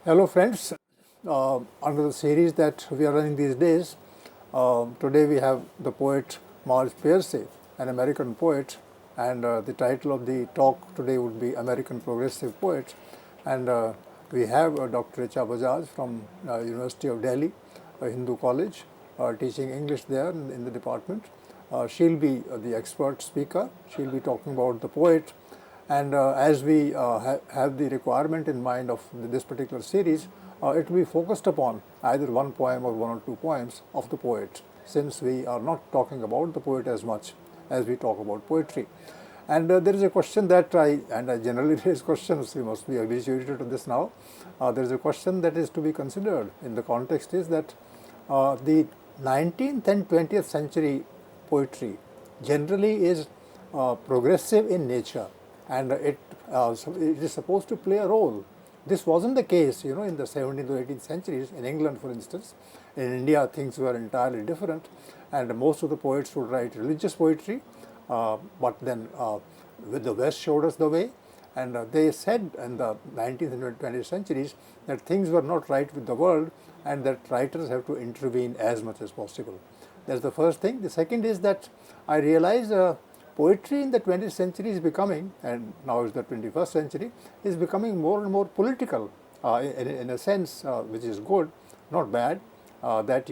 Hello friends, under the series that we are running these days, today we have the poet Marge Piercy, an American poet, and the title of the talk today would be American Progressive Poet, and we have Dr. Richa Bajaj from University of Delhi, Hindu College, teaching English there in the department. She'll be the expert speaker. She'll be talking about the poet. And as we have the requirement in mind of this particular series, it will be focused upon either one poem or one or two poems of the poet, since we are not talking about the poet as much as we talk about poetry. And there is a question that I generally raise questions, you must be habituated to this now. There is a question that is to be considered in the context is that the 19th and 20th century poetry generally is progressive in nature, and it is supposed to play a role. This wasn't the case, in the 17th or 18th centuries in England, for instance. In India, things were entirely different, and most of the poets would write religious poetry, but then the West showed us the way, and they said in the 19th and 20th centuries that things were not right with the world, and that writers have to intervene as much as possible. That's the first thing. The second is that I realize poetry in the 20th century is becoming, and now it's the 21st century, is becoming more and more political in a sense which is good, not bad, that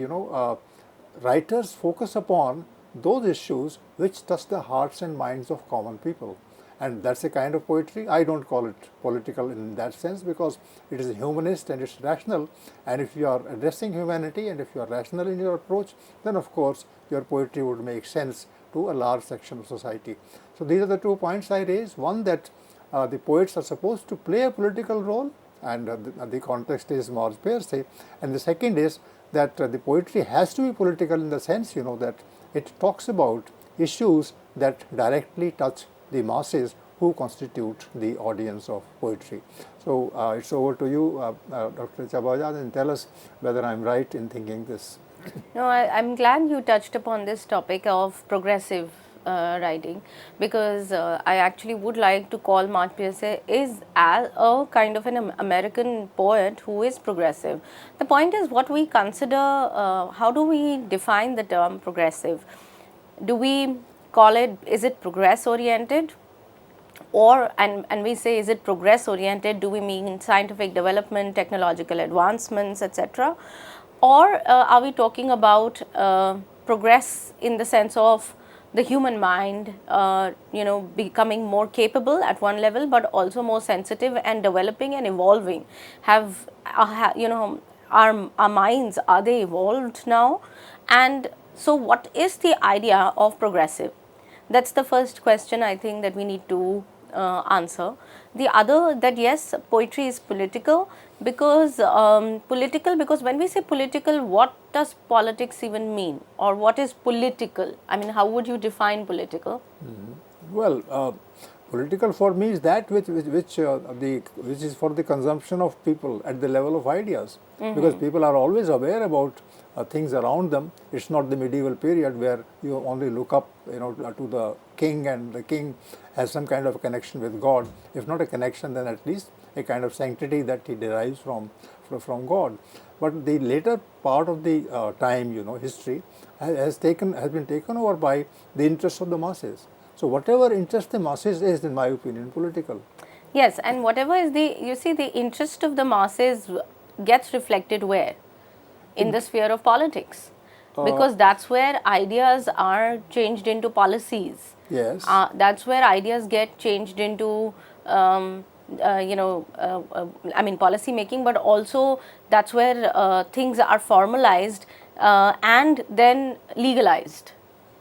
writers focus upon those issues which touch the hearts and minds of common people. And that's a kind of poetry. I don't call it political in that sense, because it is humanist and it's rational. And if you are addressing humanity and if you are rational in your approach, then of course your poetry would make sense to a large section of society. So these are the 2 points I raise. One, that the poets are supposed to play a political role, and the context is Marge Piercy. And the second is that the poetry has to be political in the sense, that it talks about issues that directly touch the masses who constitute the audience of poetry. So it's over to you, Dr. Chabajad, and tell us whether I'm right in thinking this. No, I'm glad you touched upon this topic of progressive writing, because I actually would like to call Marge Piercy is as a kind of an American poet who is progressive. The point is what we consider, how do we define the term progressive? Do we call it, is it progress oriented? Or, and we say, is it progress oriented? Do we mean scientific development, technological advancements, etc.? Or are we talking about progress in the sense of the human mind, becoming more capable at one level, but also more sensitive and developing and evolving? Have our minds, are they evolved now? And so what is the idea of progressive? That's the first question I think that we need to answer. The other, that yes, poetry is political, because when we say political, what does politics even mean, or what is political? I mean, how would you define political? Well, political for me is that which is for the consumption of people at the level of ideas, because people are always aware about things around them. It's not the medieval period where you only look up, to the king, and the king has some kind of a connection with God. If not a connection, then at least a kind of sanctity that he derives from God. But the later part of the time, history has been taken over by the interests of the masses. So whatever interests the masses is, in my opinion, political. Yes, and whatever is the interest of the masses gets reflected where? In the sphere of politics, because that's where ideas are changed into policies. Yes. That's where ideas get changed into, policy making, but also that's where things are formalized and then legalized.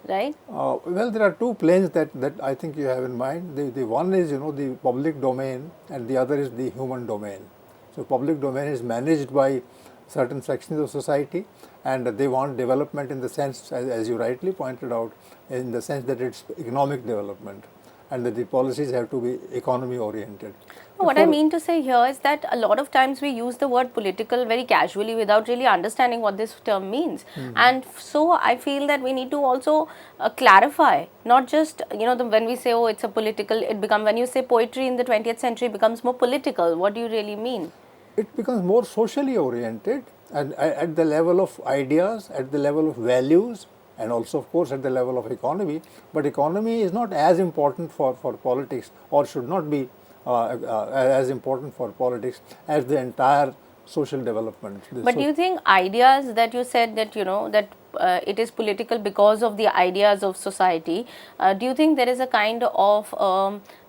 Right? Well, there are 2 planes that I think you have in mind. The one is, the public domain, and the other is the human domain. So public domain is managed by certain sections of society, and they want development in the sense, as you rightly pointed out, in the sense that it's economic development, and that the policies have to be economy oriented. What I mean to say here is that a lot of times we use the word political very casually without really understanding what this term means. And so I feel that we need to also clarify, not just, when we say, oh, it's a political, when you say poetry in the 20th century becomes more political, what do you really mean? it becomes more socially oriented and at the level of ideas, at the level of values, and also of course at the level of economy. But economy is not as important for politics, or should not be as important for politics as the entire social development. But do you think ideas that you said that, that it is political because of the ideas of society, do you think there is a kind of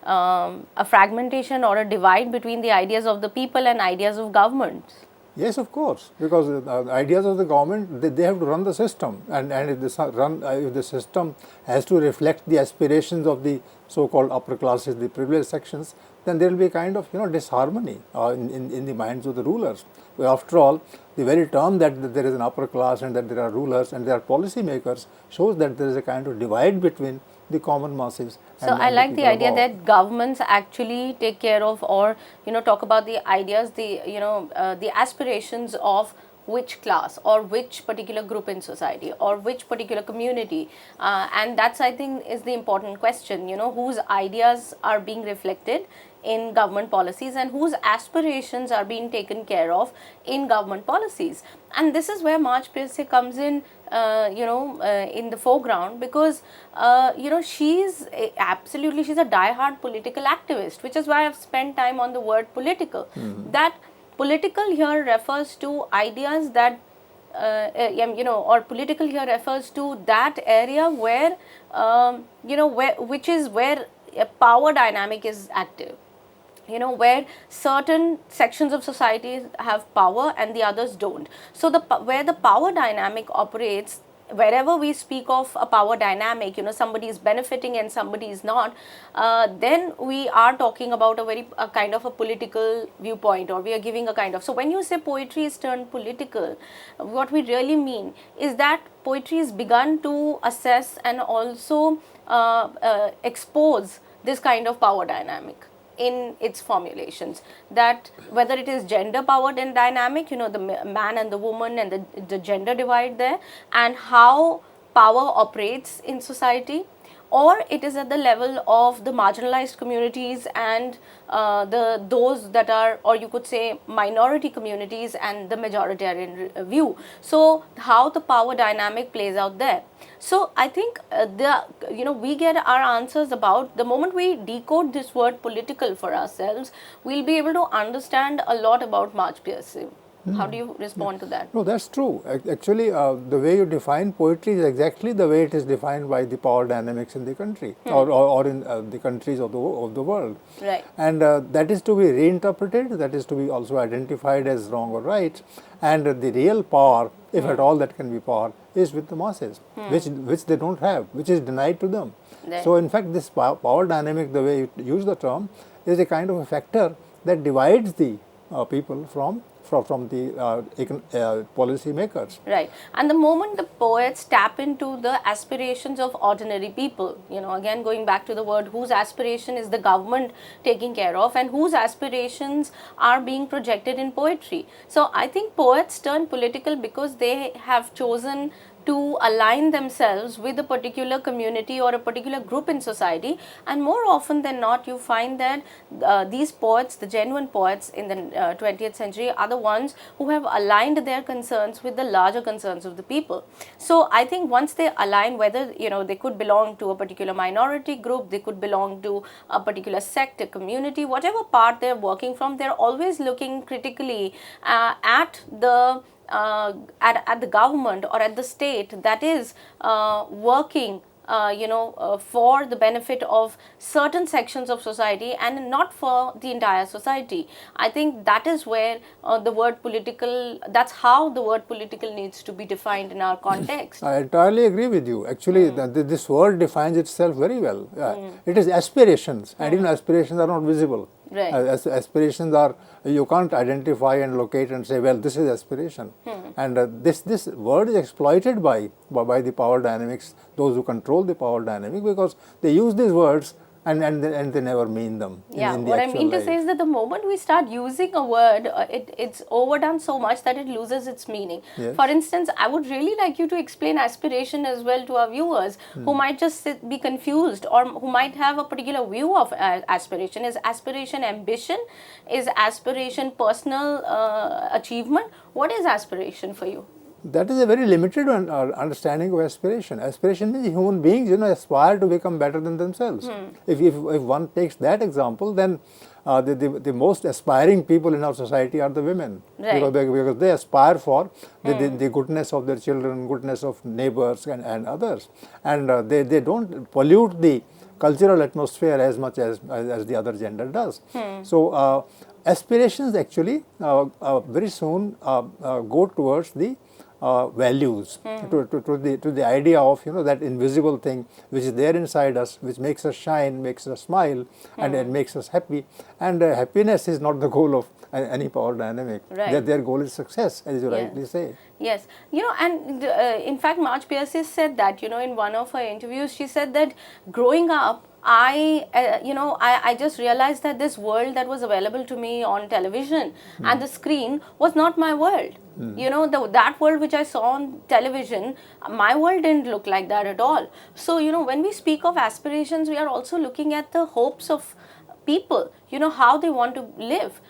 a fragmentation or a divide between the ideas of the people and ideas of governments? Yes, of course, because the ideas of the government, they have to run the system, and if the system has to reflect the aspirations of the so-called upper classes, the privileged sections, then there will be a kind of disharmony in the minds of the rulers. After all, the very term that there is an upper class and that there are rulers and there are policy makers shows that there is a kind of divide between the common masses. So I like the idea that governments actually take care of, or talk about the ideas, the aspirations of which class or which particular group in society or which particular community, and that's, I think, is the important question, whose ideas are being reflected in government policies and whose aspirations are being taken care of in government policies. And this is where Marge Piercy comes in, in the foreground, because she's a die-hard political activist, which is why I've spent time on the word political. That political here refers to ideas that or political here refers to that area where which is where a power dynamic is active, where certain sections of society have power and the others don't. So where the power dynamic operates, wherever we speak of a power dynamic, somebody is benefiting and somebody is not, then we are talking about a kind of a political viewpoint, or we are giving a kind of. So when you say poetry is turned political, what we really mean is that poetry has begun to assess and also expose this kind of power dynamic in its formulations, that whether it is gender powered and dynamic, the man and the woman and the gender divide there, and how power operates in society, or it is at the level of the marginalized communities and those that are, or you could say, minority communities and the majoritarian view. So how the power dynamic plays out there. So I think we get our answers about, the moment we decode this word political for ourselves, we'll be able to understand a lot about Marge Piercy. How do you respond to that? No, that's true. Actually, the way you define poetry is exactly the way it is defined by the power dynamics in the country or in the countries of the world. Right. And that is to be reinterpreted, that is to be also identified as wrong or right. And the real power, if at all that can be power, is with the masses, which they don't have, which is denied to them. Right. So in fact, this power dynamic, the way you use the term, is a kind of a factor that divides the people from the policy makers. Right. And the moment the poets tap into the aspirations of ordinary people, again going back to the word, whose aspiration is the government taking care of and whose aspirations are being projected in poetry. So I think poets turn political because they have chosen to align themselves with a particular community or a particular group in society, and more often than not you find that these poets, the genuine poets in the 20th century, are the ones who have aligned their concerns with the larger concerns of the people. So I think once they align, whether they could belong to a particular minority group, they could belong to a particular sect, a community, whatever part they're working from, they're always looking critically at the government or at the state that is working for the benefit of certain sections of society and not for the entire society. I think that is where the word political, that's how the word political needs to be defined in our context. I entirely agree with you. Actually, this word defines itself very well. It is aspirations, and even aspirations are not visible. Right. Aspirations are, you can't identify and locate and say, well, this is aspiration. And this word is exploited by the power dynamics, those who control the power dynamic, because they use these words and they never mean them in the what I actual mean to life. say is that the moment we start using a word, it's overdone so much that it loses its meaning. Yes. For instance, I would really like you to explain aspiration as well to our viewers who might just be confused or who might have a particular view of aspiration. Is aspiration ambition? Is aspiration personal achievement? What is aspiration for you? That is a very limited understanding of aspiration. Aspiration means human beings, aspire to become better than themselves. If one takes that example, then the most aspiring people in our society are the women, Right. because they aspire for the goodness of their children, goodness of neighbors and others, and they don't pollute the cultural atmosphere as much as the other gender does. So aspirations actually very soon go towards the values, to the idea of that invisible thing which is there inside us, which makes us shine, makes us smile, and it makes us happy. And happiness is not the goal of any power dynamic. Right. Their goal is success, as you Yes. rightly say. Yes, and in fact, Marge Piercy said that, in one of her interviews, she said that growing up, I just realized that this world that was available to me on television and the screen was not my world. That world which I saw on television, my world didn't look like that at all. So, when we speak of aspirations, we are also looking at the hopes of people, how they want to live.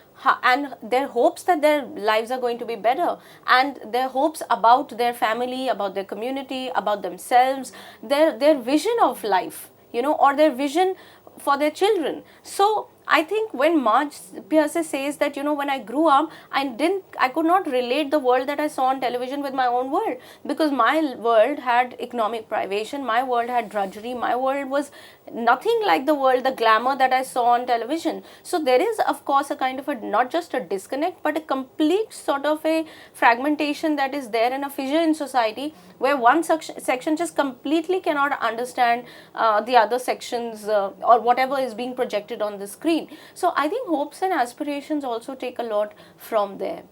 And their hopes that their lives are going to be better, and their hopes about their family, about their community, about themselves, their vision of life, or their vision for their children. So I think when Marge Piercy says that, when I grew up, I could not relate the world that I saw on television with my own world, because my world had economic privation, my world had drudgery, my world was nothing like the glamour that I saw on television. So there is, of course, a kind of not just a disconnect, but a complete sort of a fragmentation that is there, and a fissure in society where one section just completely cannot understand the other sections or whatever is being projected on the screen. So I think hopes and aspirations also take a lot from there.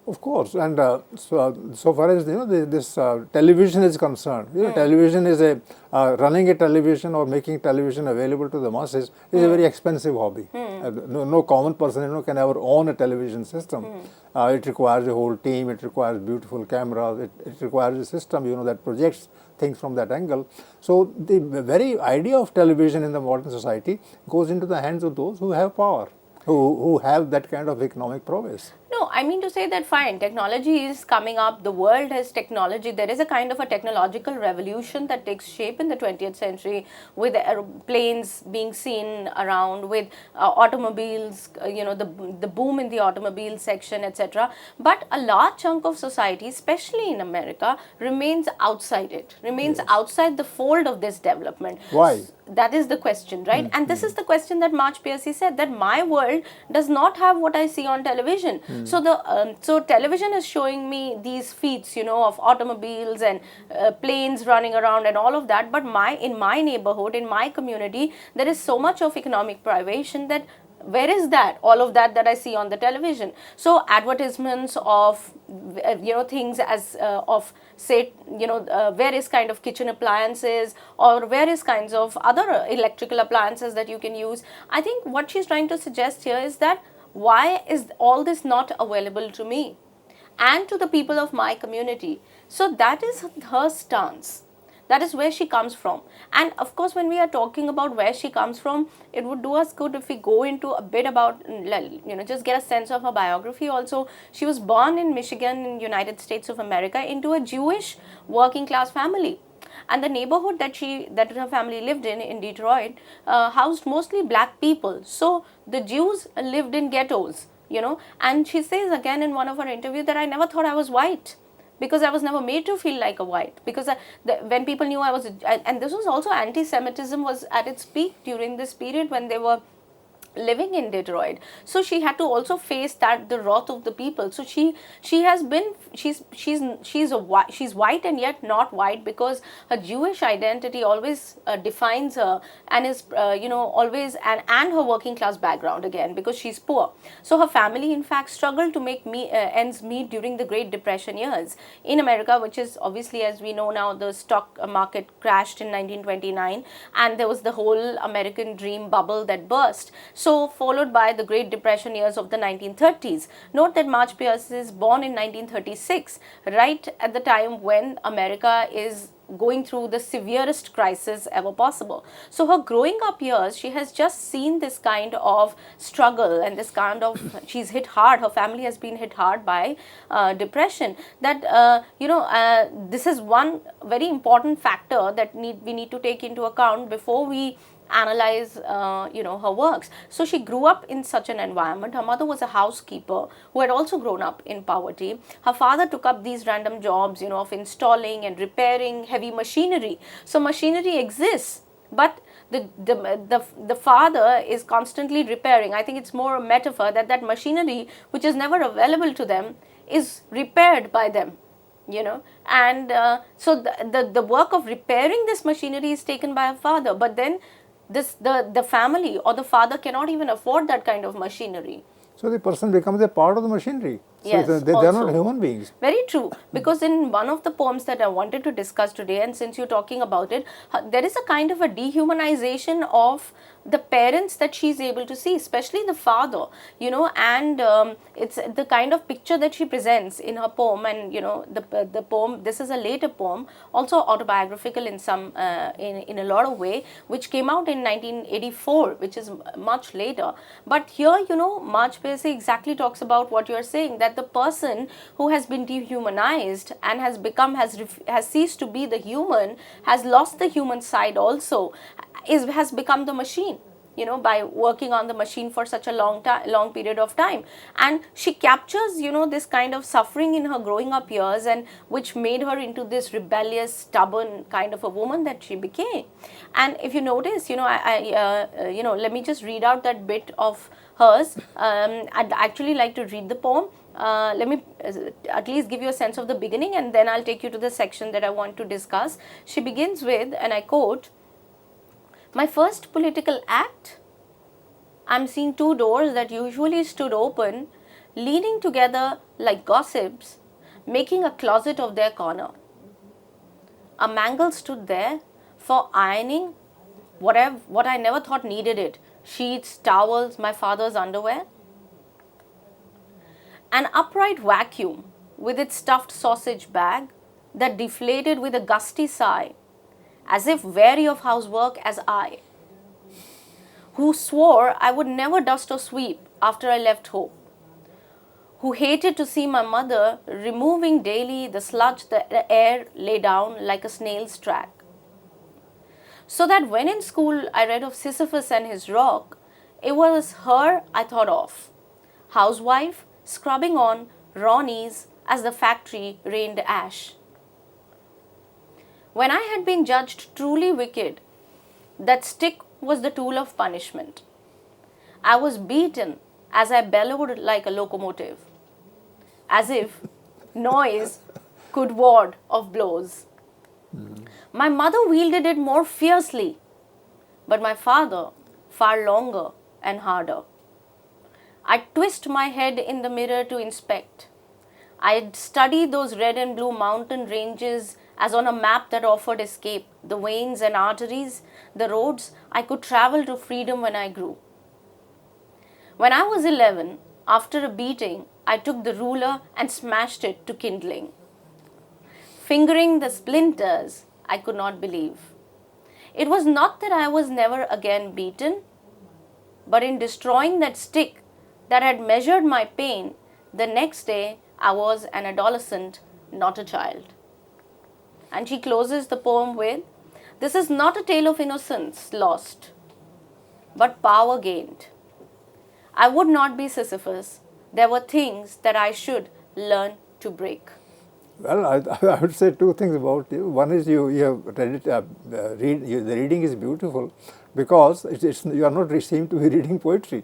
Of course, and so far as this television is concerned, television is running a television or making television available to the masses is a very expensive hobby. No common person can ever own a television system. It requires a whole team. It requires beautiful cameras. It requires a system that projects things from that angle. So the very idea of television in the modern society goes into the hands of those who have power, who have that kind of economic prowess. No, I mean to say that fine, technology is coming up, the world has technology, there is a kind of a technological revolution that takes shape in the 20th century, with airplanes being seen around, with automobiles, the boom in the automobile section, etc. But a large chunk of society, especially in America, remains outside it, remains outside the fold of this development. Why? That is the question, right? And this is the question that Marge Piercy said, that my world does not have what I see on television. So television is showing me these feats, of automobiles and planes running around and all of that. But in my neighborhood, in my community, there is so much of economic privation that where is that? All of that I see on the television. So advertisements of things as of say various kind of kitchen appliances or various kinds of other electrical appliances that you can use. I think what she's trying to suggest here is that why is all this not available to me and to the people of my community? So that is her stance. That is where she comes from. And of course, when we are talking about where she comes from, it would do us good if we go into a bit about, just get a sense of her biography also. She was born in Michigan in United States of America into a Jewish working class family. And the neighborhood that her family lived in Detroit, housed mostly black people. So the Jews lived in ghettos, and she says again in one of her interviews that I never thought I was white, because I was never made to feel like a white, because when people knew I was, and this was also anti-Semitism was at its peak during this period when they were living in Detroit. So she had to also face that, the wrath of the people. So she has been, she's white and yet not white, because her Jewish identity always defines her, and is always, and her working class background again, because she's poor. So her family in fact struggled to make ends meet during the Great Depression years in America, which is obviously, as we know now, the stock market crashed in 1929, and there was the whole American dream bubble that burst. So followed by the Great Depression years of the 1930s. Note that Marge Piercy is born in 1936, right at the time when America is going through the severest crisis ever possible. So her growing up years, she has just seen this kind of struggle, and this kind of, she's hit hard, her family has been hit hard by depression. That this is one very important factor that we need to take into account before we analyze her works. So she grew up in such an environment. Her mother was a housekeeper who had also grown up in poverty. Her father took up these random jobs, of installing and repairing heavy machinery. So machinery exists, but the father is constantly repairing. I think it's more a metaphor that machinery, which is never available to them, is repaired by them. And so the work of repairing this machinery is taken by a father, but then the family or the father cannot even afford that kind of machinery. So the person becomes a part of the machinery. So Yes, they are not also human beings. very true, because in one of the poems that I wanted to discuss today, and since you're talking about it, there is a kind of a dehumanization of the parents that she's able to see, especially the father, and it's the kind of picture that she presents in her poem. And the poem, this is a later poem, also autobiographical in some in a lot of way, which came out in 1984, which is much later. But here, Marge Piercy exactly talks about what you're saying, that the person who has been dehumanized and has ceased to be the human, has lost the human side also, has become the machine, by working on the machine for such a long period of time. And she captures, this kind of suffering in her growing up years, and which made her into this rebellious, stubborn kind of a woman that she became. And if you notice, let me just read out that bit of hers. I'd actually like to read the poem. Let me at least give you a sense of the beginning, and then I'll take you to the section that I want to discuss. She begins with, and I quote, "My first political act? I'm seeing two doors that usually stood open, leaning together like gossips, making a closet of their corner. A mangle stood there for ironing what I never thought needed it, sheets, towels, my father's underwear. An upright vacuum with its stuffed sausage bag that deflated with a gusty sigh, as if weary of housework as I, who swore I would never dust or sweep after I left home, who hated to see my mother removing daily the sludge the air lay down like a snail's track. So that when in school I read of Sisyphus and his rock, it was her I thought of, housewife, scrubbing on raw knees as the factory rained ash. When I had been judged truly wicked, that stick was the tool of punishment. I was beaten as I bellowed like a locomotive, as if noise could ward off blows. My mother wielded it more fiercely, but my father far longer and harder. I twist my head in the mirror to inspect. I'd study those red and blue mountain ranges as on a map that offered escape, the veins and arteries, the roads I could travel to freedom when I grew. When I was 11, after a beating, I took the ruler and smashed it to kindling. Fingering the splinters, I could not believe. It was not that I was never again beaten, but in destroying that stick that had measured my pain, the next day I was an adolescent, not a child." And she closes the poem with, "This is not a tale of innocence lost, but power gained. I would not be Sisyphus. There were things that I should learn to break." Well, I would say two things about you. One is you have read it, the reading is beautiful because you are not seem to be reading poetry.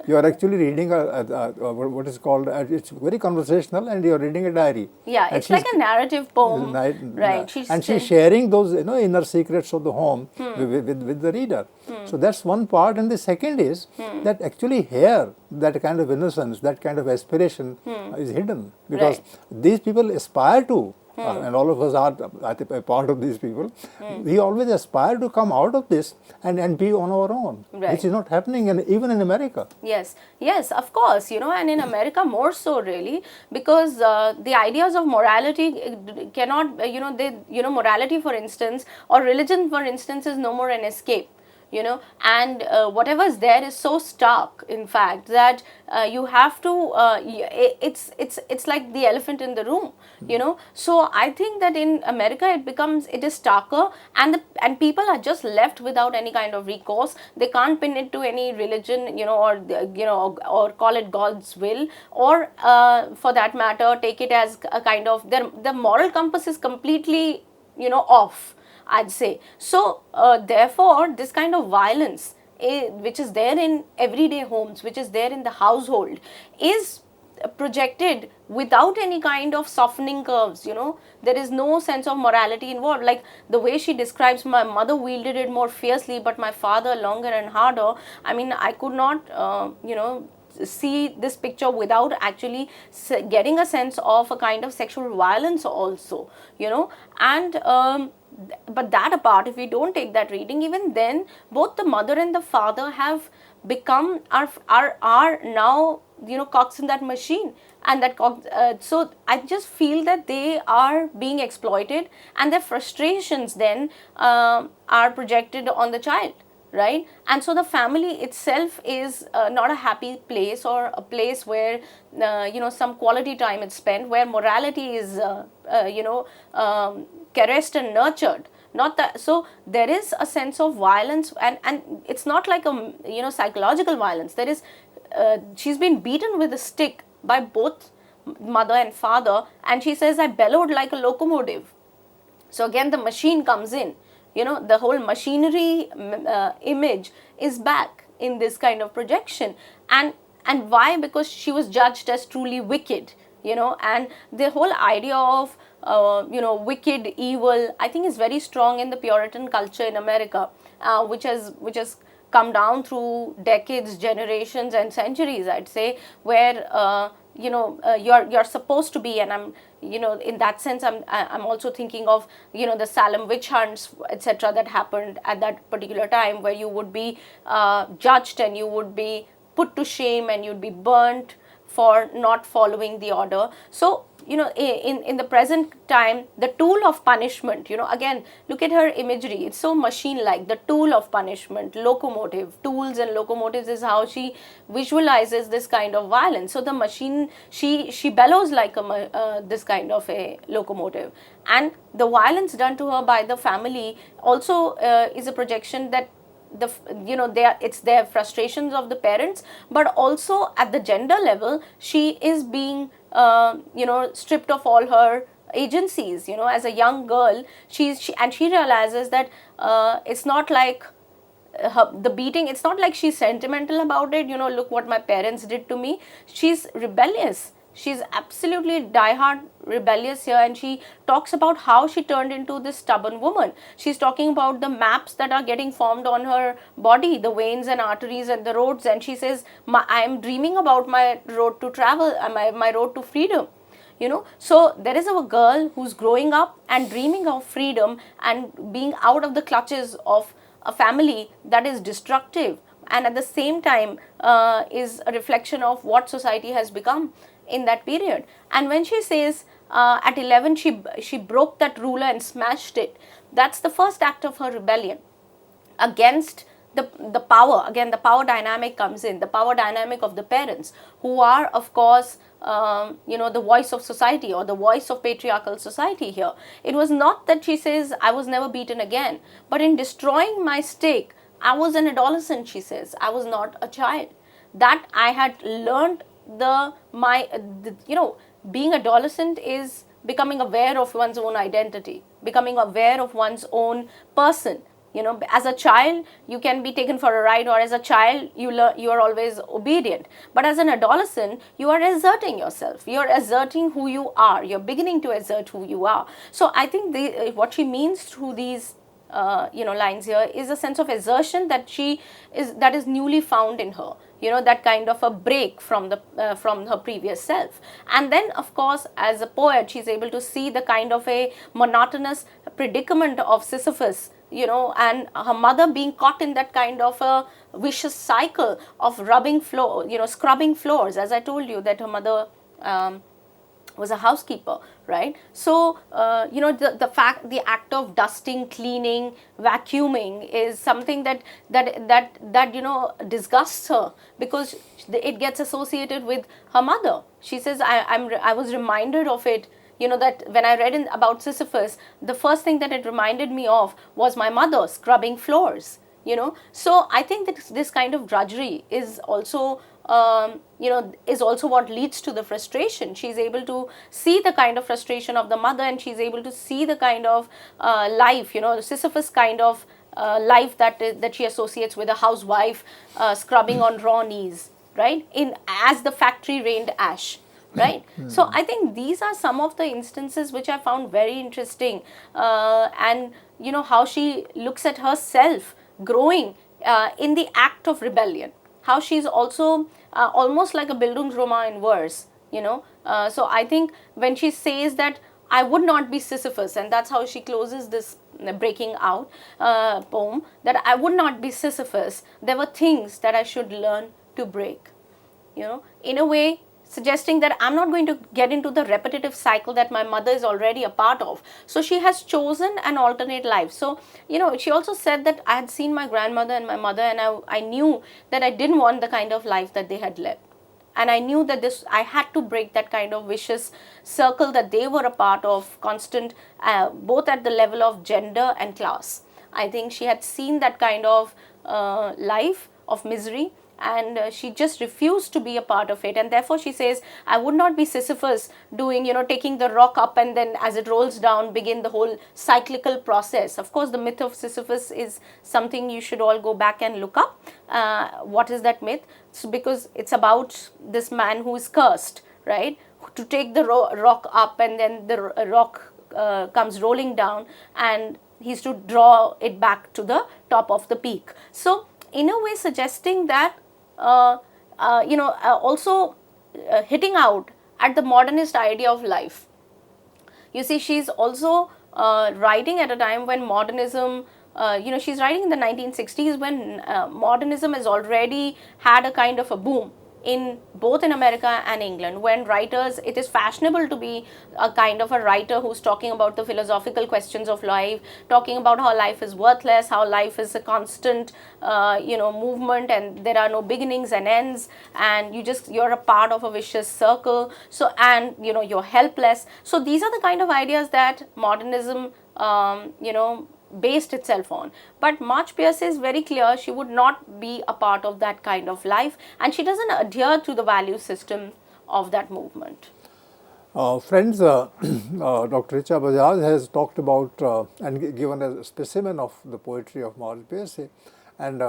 You are actually reading what is called, it's very conversational, and you are reading a diary. Yeah, And it's like a narrative poem, right? and she's sharing those inner secrets of the home with the reader. So that's one part, and the second is that actually here that kind of innocence, that kind of aspiration is hidden, because these people aspire to. And all of us are, I think, a part of these people. We always aspire to come out of this and be on our own, which is not happening, even in America. Yes, yes, of course, and in America more so really, because the ideas of morality cannot, morality, for instance, or religion, for instance, is no more an escape. And whatever is there is so stark, in fact, that you have to, it's like the elephant in the room, So I think that in America it is starker, and people are just left without any kind of recourse. They can't pin it to any religion, or call it God's will, or for that matter, take it as a kind of, the moral compass is completely, off, I'd say. So, therefore, this kind of violence, which is there in everyday homes, which is there in the household, is projected without any kind of softening curves. There is no sense of morality involved. Like the way she describes, my mother wielded it more fiercely, but my father longer and harder. I mean, I could not, see this picture without actually getting a sense of a kind of sexual violence also, and but that apart, if we don't take that reading, even then both the mother and the father have become are now, cogs in that machine, and that so I just feel that they are being exploited, and their frustrations then are projected on the child, right? And so the family itself is not a happy place, or a place where some quality time is spent, where morality is caressed and nurtured. Not that, so there is a sense of violence, and it's not like a psychological violence. There is she's been beaten with a stick by both mother and father, and she says, I bellowed like a locomotive. So again the machine comes in, the whole machinery image is back in this kind of projection. And why? Because she was judged as truly wicked, and the whole idea of wicked, evil, I think is very strong in the Puritan culture in America, which has come down through decades, generations and centuries, I'd say, where you're supposed to be, and I'm, in that sense, I'm also thinking of, the Salem witch hunts, etc., that happened at that particular time, where you would be judged, and you would be put to shame, and you'd be burnt for not following the order. So in the present time, the tool of punishment, again, look at her imagery, it's so machine like. The tool of punishment, locomotive, tools and locomotives, is how she visualizes this kind of violence. So the machine, she bellows like this kind of a locomotive, and the violence done to her by the family also is a projection that it's their frustrations of the parents, but also at the gender level, she is being stripped of all her agencies. As a young girl, she realizes that it's not like the beating, it's not like she's sentimental about it, look what my parents did to me. She's rebellious. She's absolutely diehard rebellious here, and she talks about how she turned into this stubborn woman. She's talking about the maps that are getting formed on her body, the veins and arteries and the roads, and she says, I am dreaming about my road to travel, my road to freedom. So there is a girl who's growing up and dreaming of freedom and being out of the clutches of a family that is destructive, and at the same time is a reflection of what society has become in that period. And when she says at 11 she broke that ruler and smashed it, that's the first act of her rebellion against the power. Again, the power dynamic comes in, the power dynamic of the parents, who are, of course, the voice of society, or the voice of patriarchal society here. It was not that she says, I was never beaten again, but in destroying my stake, I was an adolescent, she says. I was not a child. That I had learned being adolescent is becoming aware of one's own identity, becoming aware of one's own person. You know, as a child you can be taken for a ride, or as a child you are always obedient, but as an adolescent you are asserting yourself, you are asserting who you are, you're beginning to assert who you are. So I think what she means through these lines here is a sense of assertion that is newly found in her, you know, that kind of a break from her previous self. And then of course as a poet she's able to see the kind of a monotonous predicament of Sisyphus, you know, and her mother being caught in that kind of a vicious cycle of scrubbing floors, as I told you that her mother was a housekeeper, right? So the act of dusting, cleaning, vacuuming is something that disgusts her, because it gets associated with her mother. She says, I was reminded of it, you know, that when I read about Sisyphus, the first thing that it reminded me of was my mother scrubbing floors, you know. So I think that this kind of drudgery is also is also what leads to the frustration. She's able to see the kind of frustration of the mother, and she's able to see the kind of life, you know, the Sisyphus kind of life that she associates with a housewife scrubbing on raw knees, right, in as the factory rained ash, right? So I think these are some of the instances which I found very interesting, and you know how she looks at herself growing in the act of rebellion, how she's also almost like a Bildungsroman in verse, you know. So I think when she says that I would not be Sisyphus, and that's how she closes this breaking out poem, that I would not be Sisyphus, there were things that I should learn to break, you know, in a way suggesting that I'm not going to get into the repetitive cycle that my mother is already a part of. So she has chosen an alternate life. So, you know, she also said that I had seen my grandmother and my mother, and I knew that I didn't want the kind of life that they had led. And I knew that I had to break that kind of vicious circle that they were a part of, constant, both at the level of gender and class. I think she had seen that kind of life of misery, and she just refused to be a part of it. And therefore she says, I would not be Sisyphus doing, you know, taking the rock up and then as it rolls down begin the whole cyclical process. Of course the myth of Sisyphus is something you should all go back and look up. What is that myth? So because it's about this man who is cursed, right, to take the rock up, and then the rock comes rolling down, and he's to draw it back to the top of the peak. So in a way suggesting that also hitting out at the modernist idea of life. You see, she's also writing at a time when modernism, she's writing in the 1960s when modernism has already had a kind of a boom in both in America and England, when writers, it is fashionable to be a kind of a writer who's talking about the philosophical questions of life, talking about how life is worthless, how life is a constant movement, and there are no beginnings and ends, and you're a part of a vicious circle. So, and you're helpless. So these are the kind of ideas that modernism based itself on. But Marge Piercy is very clear, she would not be a part of that kind of life, and she doesn't adhere to the value system of that movement. Friends, Dr. Richa Bajaj has talked about and given a specimen of the poetry of Marge Piercy, and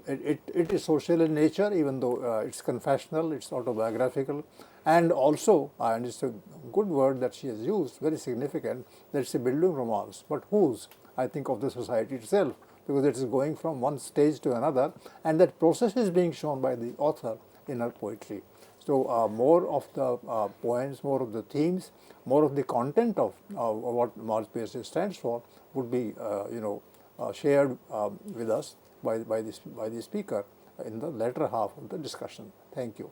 it is social in nature, even though it's confessional, it's autobiographical, and also, and it's a good word that she has used, very significant, that it's a Bildungsroman, but whose? I think of the society itself, because it is going from one stage to another, and that process is being shown by the author in her poetry. So more of the poems, more of the themes, more of the content of what Marge Piercy stands for would be shared with us by the speaker in the latter half of the discussion. Thank you.